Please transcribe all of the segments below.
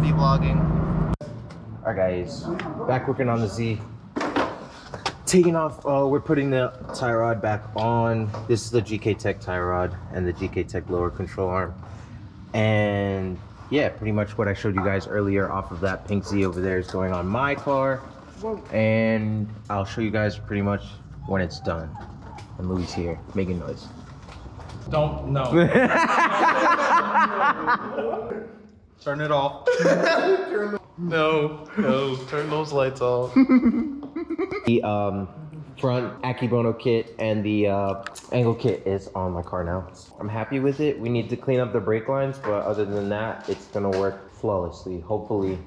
be vlogging. All right, guys, back working on the Z. Taking off, we're putting the tie rod back on. This is the GK Tech tie rod and the GK Tech lower control arm. And yeah, pretty much what I showed you guys earlier off of that pink Z over there is going on my car. And I'll show you guys pretty much when it's done. And Louis here making noise. Don't, no. Turn it off. No, turn those lights off. The front Akibono kit and the angle kit is on my car now. I'm happy with it. We need to clean up the brake lines, but other than that, it's gonna work flawlessly. Hopefully,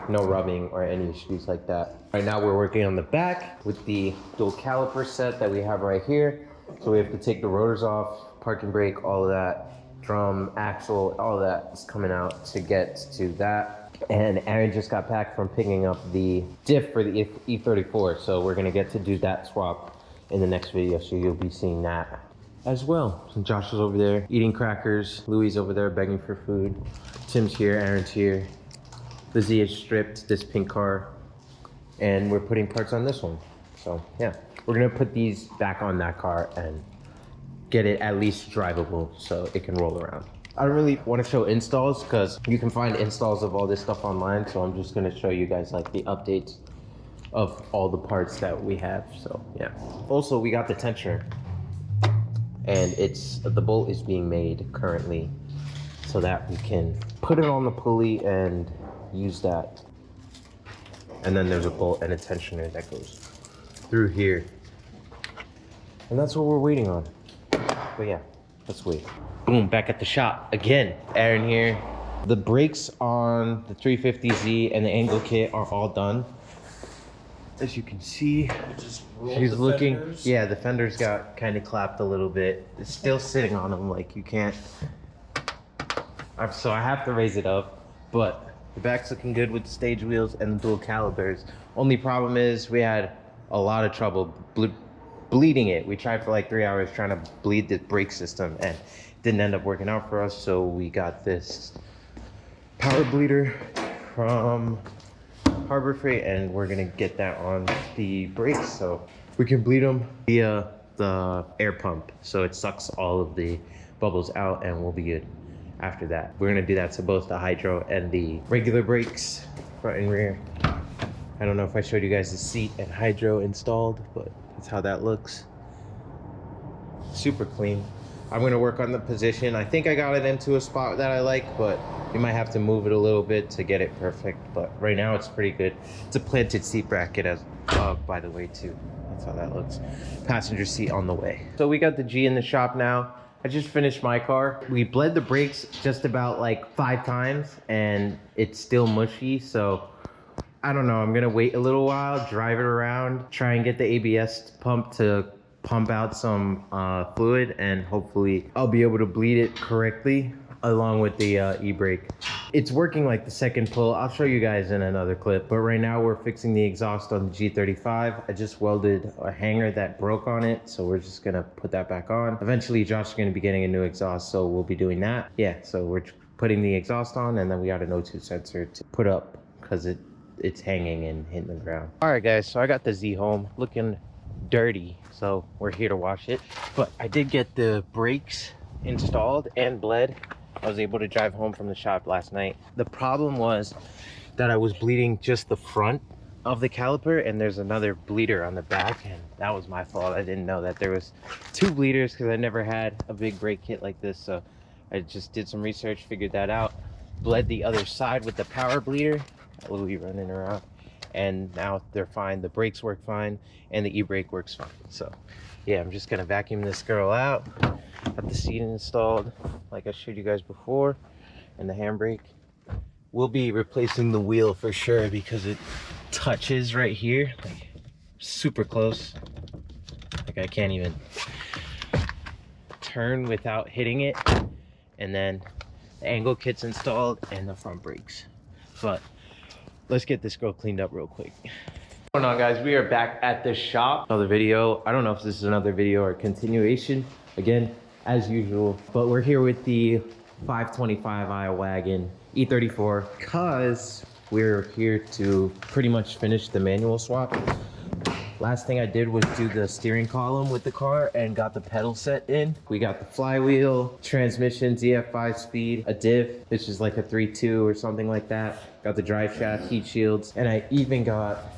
no rubbing or any issues like that. Right now, we're working on the back with the dual caliper set that we have right here. So we have to take the rotors off, parking brake, all of that, drum, axle, all of that is coming out to get to that. And Aaron just got back from picking up the diff for the E34. So we're gonna get to do that swap in the next video. So you'll be seeing that as well. And Josh is over there eating crackers. Louis is over there begging for food. Tim's here, Aaron's here. The Z is stripped, this pink car. And we're putting parts on this one. So yeah, we're gonna put these back on that car and get it at least drivable so it can roll around. I don't really want to show installs because you can find installs of all this stuff online. So I'm just going to show you guys like the updates of all the parts that we have. So yeah. Also, we got the tensioner and the bolt is being made currently so that we can put it on the pulley and use that. And then there's a bolt and a tensioner that goes through here. And that's what we're waiting on. But yeah, let's wait. Boom, back at the shop again. Aaron here. The brakes on the 350Z and the angle kit are all done. As you can see, she's looking. Fenders. Yeah, the fenders got kind of clapped a little bit. It's still sitting on them, like you can't. So I have to raise it up, but the back's looking good with the stage wheels and the dual calipers. Only problem is we had a lot of trouble bleeding it. We tried for like 3 hours trying to bleed the brake system and didn't end up working out for us. So we got this power bleeder from Harbor Freight and we're gonna get that on the brakes so we can bleed them via the air pump. So it sucks all of the bubbles out and we'll be good after that. We're gonna do that to both the hydro and the regular brakes, front and rear. I don't know if I showed you guys the seat and hydro installed, but that's how that looks. Super clean. I'm gonna work on the position. I think I got it into a spot that I like, but you might have to move it a little bit to get it perfect. But right now it's pretty good. It's a planted seat bracket as by the way too. That's how that looks. Passenger seat on the way. So we got the G in the shop now. I just finished my car. We bled the brakes just about like 5 times and it's still mushy. So I don't know, I'm gonna wait a little while, drive it around, try and get the ABS pump to pump out some fluid, and hopefully I'll be able to bleed it correctly along with the e-brake. It's working like the second pull. I'll show you guys in another clip, but right now we're fixing the exhaust on the G35. I just welded a hanger that broke on it, so we're just gonna put that back on. Eventually Josh is gonna be getting a new exhaust, so we'll be doing that. Yeah, so we're putting the exhaust on, and then we got an O2 sensor to put up because it's hanging and hitting the ground. All right guys, so I got the Z home looking dirty, so we're here to wash it. But I did get the brakes installed and bled. I was able to drive home from the shop last night. The problem was that I was bleeding just the front of the caliper and there's another bleeder on the back, and that was my fault. I didn't know that there was 2 bleeders because I never had a big brake kit like this. So I just did some research, figured that out, bled the other side with the power bleeder. Louis running around, and now they're fine. The brakes work fine and the e-brake works fine. So yeah, I'm just gonna vacuum this girl out. Got the seat installed like I showed you guys before, and the handbrake. We'll be replacing the wheel for sure because it touches right here, like super close. Like I can't even turn without hitting it. And then the angle kit's installed and the front brakes. But let's get this girl cleaned up real quick. What's going on, guys? We are back at the shop. Another video. I don't know if this is another video or continuation. Again, as usual. But we're here with the 525i wagon E34 because we're here to pretty much finish the manual swap. Last thing I did was do the steering column with the car and got the pedal set in. We got the flywheel, transmission, ZF 5-speed, a diff, which is like a 3.2 or something like that. Got the drive shaft, heat shields, and I even got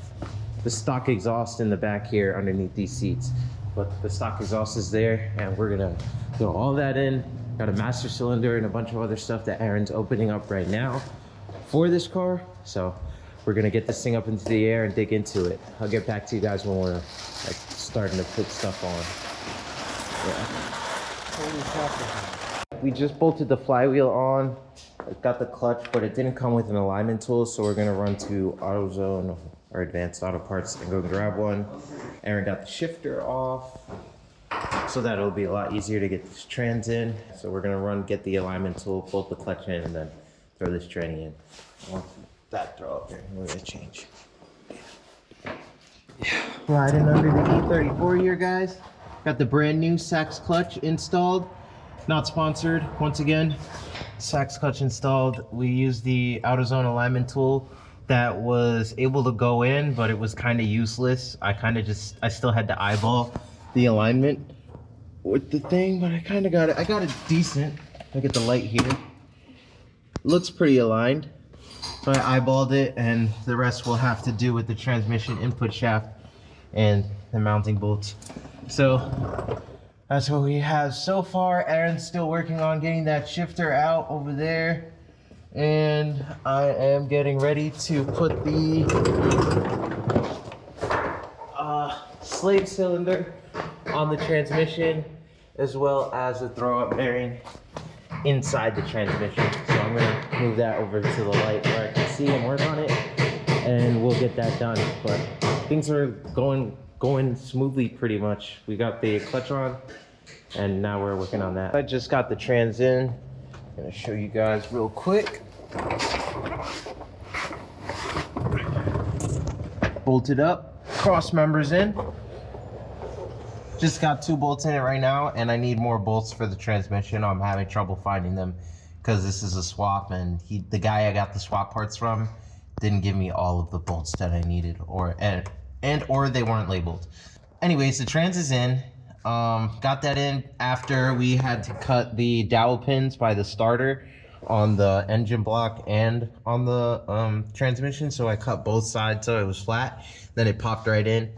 the stock exhaust in the back here underneath these seats. But the stock exhaust is there, and we're gonna throw all that in. Got a master cylinder and a bunch of other stuff that Aaron's opening up right now for this car. So we're gonna get this thing up into the air and dig into it. I'll get back to you guys when we're like starting to put stuff on. Yeah. We just bolted the flywheel on. It got the clutch, but it didn't come with an alignment tool, so we're gonna run to AutoZone or Advanced Auto Parts and go grab one. Aaron got the shifter off, so that it'll be a lot easier to get this trans in. So we're gonna get the alignment tool, bolt the clutch in, and then throw this tranny in. Once that throw up there, we're gonna change. Yeah. Riding under the E34 here, guys. Got the brand new Sachs clutch installed. Not sponsored, once again. Sachs clutch installed. We used the AutoZone alignment tool that was able to go in, but it was kind of useless. I still had to eyeball the alignment with the thing, but I kind of got it. I got it decent. Look at the light here. Looks pretty aligned. So I eyeballed it, and the rest will have to do with the transmission input shaft and the mounting bolts. So that's what we have so far. Aaron's still working on getting that shifter out over there. And I am getting ready to put the slave cylinder on the transmission, as well as the throw-up bearing inside the transmission. So I'm gonna move that over to the light where I can see and work on it, and we'll get that done. But things are going smoothly pretty much. We got the clutch on, and now we're working on that. I just got the trans in. I'm gonna show you guys real quick. Bolted up, cross members in. Just got 2 bolts in it right now, and I need more bolts for the transmission. I'm having trouble finding them because this is a swap, and the guy I got the swap parts from didn't give me all of the bolts that I needed, or they weren't labeled. Anyways, the trans is in. Got that in after we had to cut the dowel pins by the starter on the engine block and on the transmission. So I cut both sides so it was flat. Then it popped right in,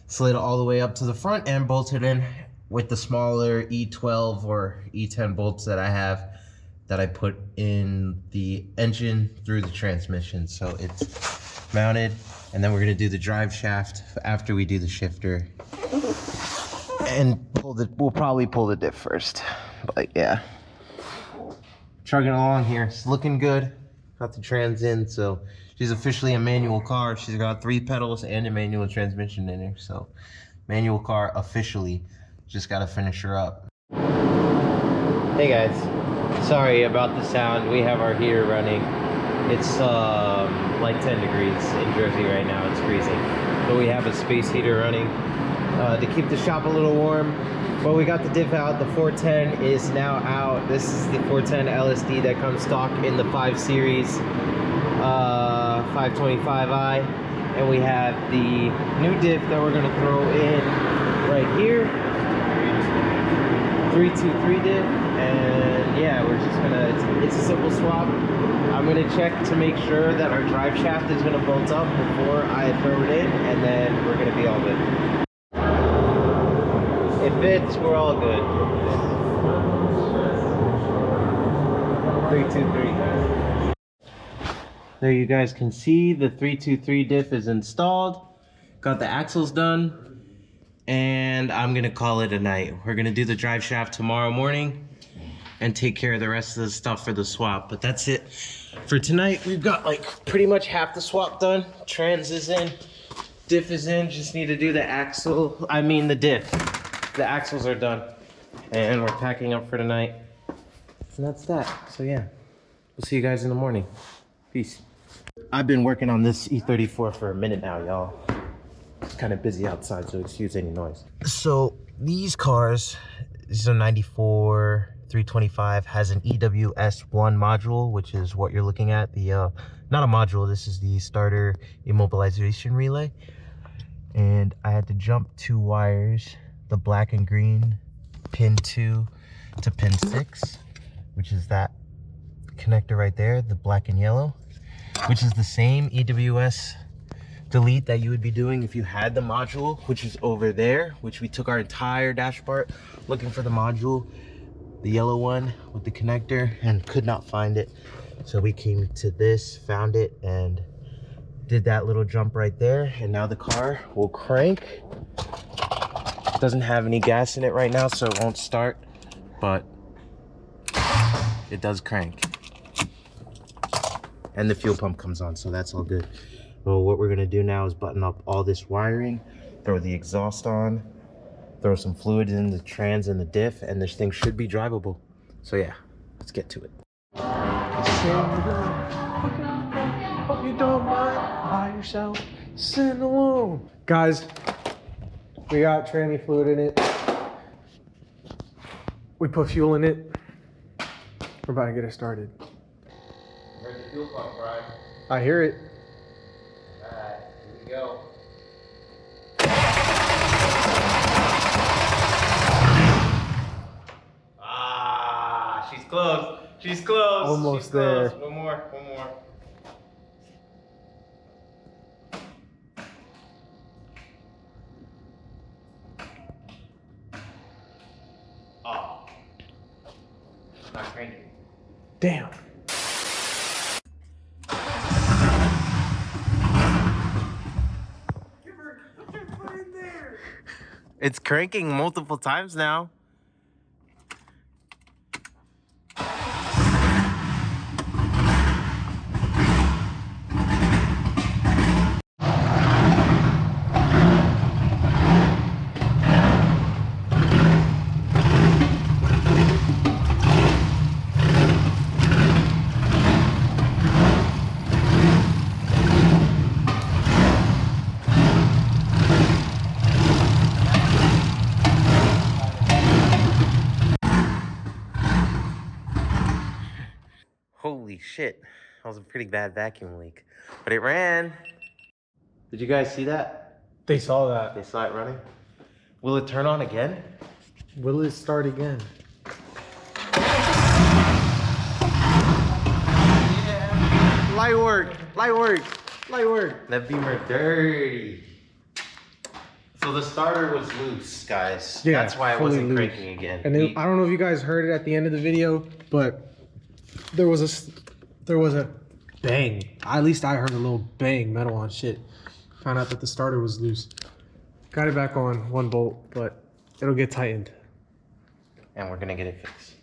slid all the way up to the front, and bolted in with the smaller E12 or E10 bolts that I have that I put in the engine through the transmission. So it's mounted, and then we're gonna do the drive shaft after we do the shifter. And we'll probably pull the diff first, but yeah. Chugging along here, it's looking good. Got the trans in, so she's officially a manual car. She's got 3 pedals and a manual transmission in her, so manual car officially. Just gotta finish her up. Hey guys, sorry about the sound. We have our heater running. It's like 10 degrees in Jersey right now. It's freezing, but we have a space heater running to keep the shop a little warm. But we got the diff out. The 410 is now out. This is the 410 LSD that comes stock in the 5 Series 525i. And we have the new diff that we're gonna throw in right here. 323 diff. And yeah, we're just gonna, it's a simple swap. I'm gonna check to make sure that our drive shaft is gonna bolt up before I throw it in, and then we're gonna be all good. It fits, we're all good. 323. There you guys can see the 323 diff is installed. Got the axles done, and I'm gonna call it a night. We're gonna do the drive shaft tomorrow morning and take care of the rest of the stuff for the swap. But that's it for tonight. We've got like pretty much half the swap done. Trans is in, diff is in, just need to do the the diff. The axles are done, and we're packing up for tonight. And that's that. So yeah, we'll see you guys in the morning. Peace. I've been working on this E34 for a minute now, y'all. It's kind of busy outside, so excuse any noise. So these cars, these are 94, 325 has an EWS 1 module, which is what you're looking at. The not a module, this is the starter immobilization relay. And I had to jump 2 wires, the black and green, pin 2 to pin 6, which is that connector right there, the black and yellow, which is the same EWS delete that you would be doing if you had the module, which is over there, which we took our entire dashboard looking for the module, the yellow one with the connector, and could not find it. So we came to this, found it, and did that little jump right there. And now the car will crank. It doesn't have any gas in it right now, so it won't start, but it does crank. And the fuel pump comes on, so that's all good. Well, what we're gonna do now is button up all this wiring, throw the exhaust on, throw some fluids in the trans and the diff, and this thing should be drivable. So yeah, let's get to it. Hope you don't mind by yourself, sitting alone. Guys, we got tranny fluid in it. We put fuel in it. We're about to get it started. Where's the fuel pump, Brian? I hear it. Alright, here we go. Ah, she's close. She's close. Almost She's close. there. One more. Oh. Not cranking. Damn. It's cranking multiple times now. Holy shit, that was a pretty bad vacuum leak, but it ran. Did you guys see that? They saw that. They saw it running. Will it turn on again? Will it start again? Yeah. Light work. That beamer dirty. So the starter was loose, guys. Yeah, that's why it fully wasn't loose. cranking again. And then, I don't know if you guys heard it at the end of the video, but there was a bang. At least I heard a little bang, metal on shit. Found out that the starter was loose. Got it back on 1 bolt, but it'll get tightened. And we're gonna get it fixed.